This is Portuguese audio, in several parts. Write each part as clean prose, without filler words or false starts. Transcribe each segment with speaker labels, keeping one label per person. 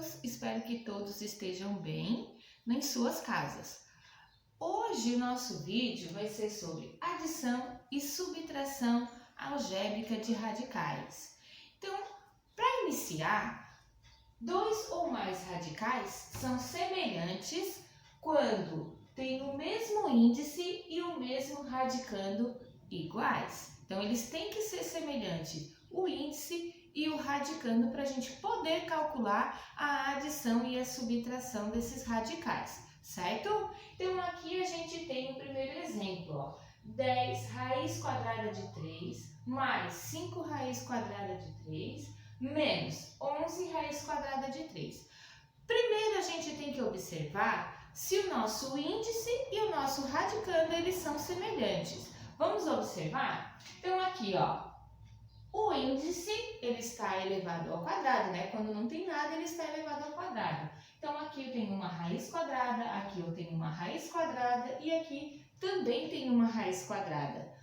Speaker 1: todos, espero que todos estejam bem em suas casas. Hoje o nosso vídeo vai ser sobre adição e subtração algébrica de radicais. Então, para iniciar, dois ou mais radicais são semelhantes quando têm o mesmo índice e o mesmo radicando iguais. Então, eles têm que ser semelhantes, o índice e o radicando, para a gente poder calcular a adição e a subtração desses radicais, certo? Então, aqui a gente tem o primeiro exemplo, ó, 10 raiz quadrada de 3 mais 5 raiz quadrada de 3 menos 11 raiz quadrada de 3. Primeiro, a gente tem que observar se o nosso índice e o nosso radicando, eles são semelhantes. Vamos observar? Então, aqui, ó, o índice, ele está elevado ao quadrado, né? Quando não tem nada, ele está elevado ao quadrado. Então, aqui eu tenho uma raiz quadrada, aqui eu tenho uma raiz quadrada e aqui também tem uma raiz quadrada.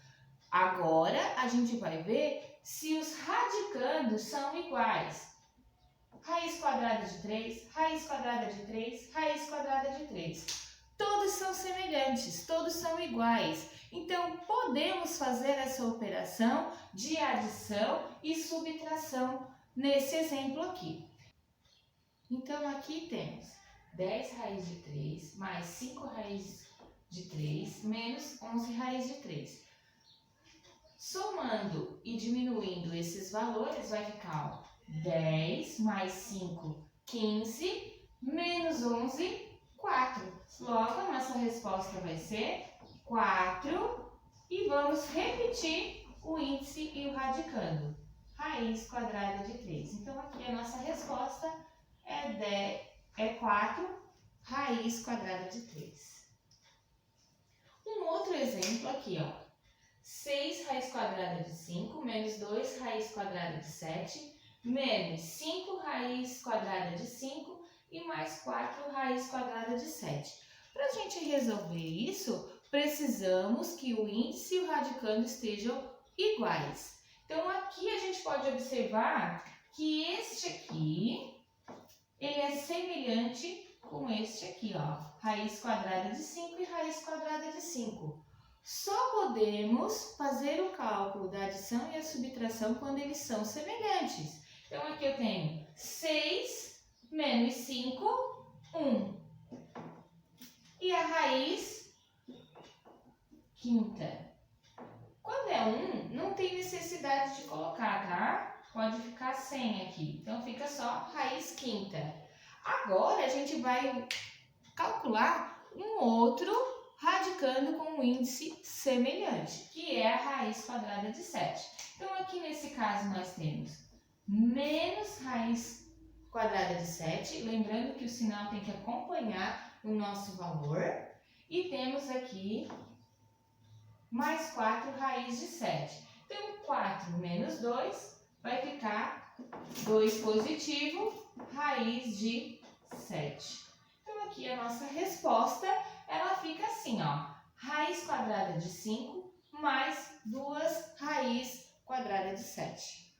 Speaker 1: Agora, a gente vai ver se os radicandos são iguais. Raiz quadrada de 3, raiz quadrada de 3, raiz quadrada de 3. Todos são semelhantes, todos são iguais. Então, podemos fazer essa operação de adição e subtração nesse exemplo aqui. Então, aqui temos 10 raiz de 3 mais 5 raiz de 3 menos 11 raiz de 3. Somando e diminuindo esses valores, vai ficar, ó, 10 mais 5, 15, menos 11, 4. Logo, a nossa resposta vai ser 4 e vamos repetir o índice e o radicando. Raiz quadrada de 3. Então, aqui a nossa resposta é 4 raiz quadrada de 3. Um outro exemplo aqui, ó. 6 raiz quadrada de 5 menos 2 raiz quadrada de 7 menos 5 raiz quadrada de 5 e mais 4 raiz quadrada de 7. Para a gente resolver isso, precisamos que o índice e o radicando estejam iguais. Então, aqui a gente pode observar que este aqui, ele é semelhante com este aqui, ó, raiz quadrada de 5 e raiz quadrada de 5. Só podemos fazer o cálculo da adição e a subtração quando eles são semelhantes. Então, aqui eu tenho 6 menos 5, 1. E a raiz quinta. Quando é 1, não tem necessidade de colocar, tá? Pode ficar sem aqui. Então, fica só raiz quinta. Agora, a gente vai calcular um outro radicando com um índice semelhante, que é a raiz quadrada de 7. Então, aqui nesse caso, nós temos menos raiz quadrada de 7, lembrando que o sinal tem que acompanhar o nosso valor, e temos aqui mais 4 raiz de 7. Então, 4 menos 2 vai ficar 2 positivo, raiz de 7. Então, aqui a nossa resposta, ela fica assim, ó, raiz quadrada de 5 mais 2 raiz quadrada de 7.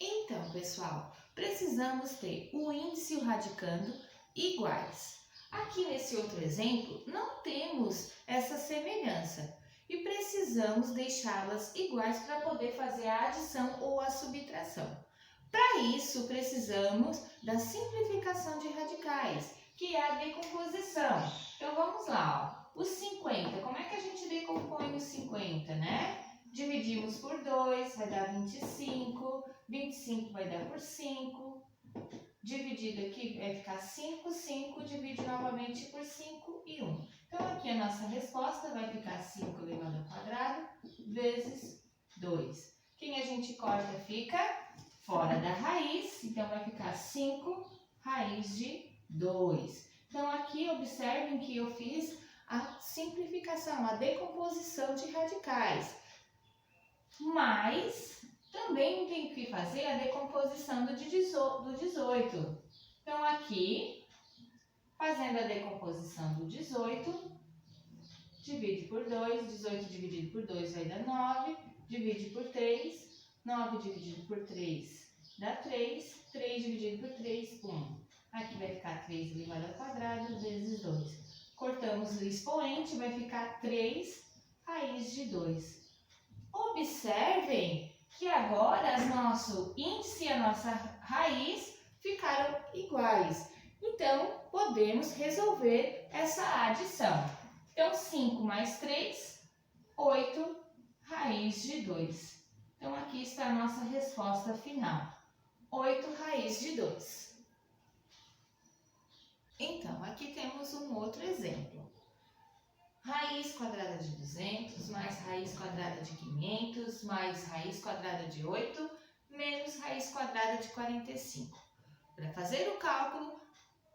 Speaker 1: Então, pessoal, precisamos ter o índice e o radicando iguais. Aqui nesse outro exemplo, não temos essa semelhança e precisamos deixá-las iguais para poder fazer a adição ou a subtração. Para isso, precisamos da simplificação de radicais, que é a decomposição. Então, vamos lá, ó. Os 50, como é que a gente decompõe os 50, né? Dividimos por 2, vai dar 25, 25 vai dar por 5, dividido aqui vai ficar 5, 5, divide novamente por 5 e 1. Então, aqui a nossa resposta vai ficar 5 elevado ao quadrado vezes 2. Quem a gente corta fica fora da raiz, então vai ficar 5 raiz de 2. Então, aqui observem que eu fiz a simplificação, a decomposição de radicais. Mas também tem que fazer a decomposição do 18. Então, aqui, fazendo a decomposição do 18, divide por 2, 18 dividido por 2 vai dar 9, divide por 3, 9 dividido por 3 dá 3. 3 dividido por 3, 1. Aqui vai ficar 3 elevado ao quadrado vezes 2. Cortamos o expoente, vai ficar 3 raiz de 2. Observem que agora o nosso índice e a nossa raiz ficaram iguais. Então, podemos resolver essa adição. Então, 5 mais 3, 8 raiz de 2. Então, aqui está a nossa resposta final. 8 raiz de 2. Então, aqui temos um outro exemplo. Raiz quadrada de 200 mais raiz quadrada de 500 mais raiz quadrada de 8 menos raiz quadrada de 45. Para fazer o cálculo,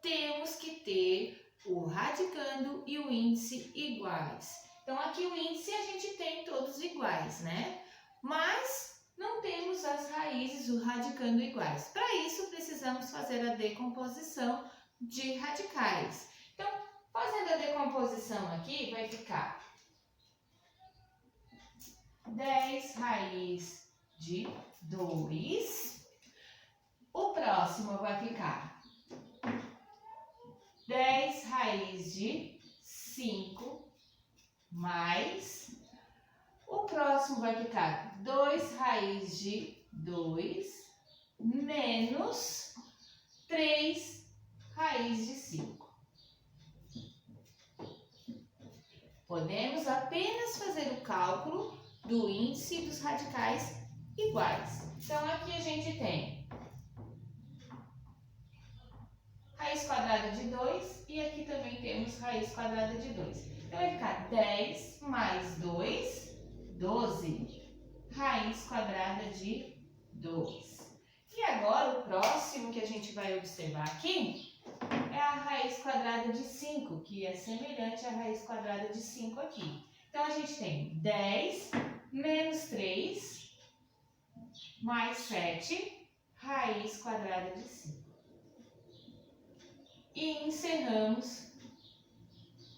Speaker 1: temos que ter o radicando e o índice iguais. Então, aqui o índice a gente tem todos iguais, né? Mas não temos as raízes, o radicando iguais. Para isso, precisamos fazer a decomposição de radicais. Então, fazendo a decomposição aqui, vai ficar 10 raiz de 2. O próximo vai ficar 10 raiz de 5 mais. O próximo vai ficar 2 raiz de 2 menos 3 raiz de 5. Podemos apenas fazer o cálculo do índice e dos radicais iguais. Então, aqui a gente tem raiz quadrada de 2 e aqui também temos raiz quadrada de 2. Então, vai ficar 10 mais 2, 12, raiz quadrada de 2. E agora, o próximo que a gente vai observar aqui é a raiz quadrada de 5, que é semelhante à raiz quadrada de 5 aqui. Então, a gente tem 10 menos 3 mais 7, raiz quadrada de 5. E encerramos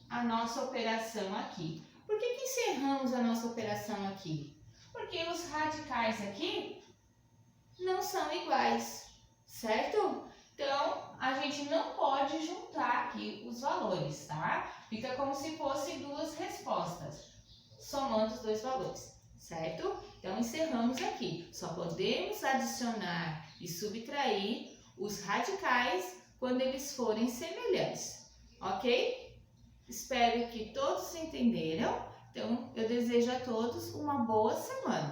Speaker 1: a nossa operação aqui. Por que encerramos a nossa operação aqui? Porque os radicais aqui não são iguais, certo? Então, a gente não pode juntar aqui os valores, tá? Fica como se fossem duas respostas, somando os dois valores, certo? Então, encerramos aqui. Só podemos adicionar e subtrair os radicais quando eles forem semelhantes, ok? Espero que todos entenderam. Então, eu desejo a todos uma boa semana.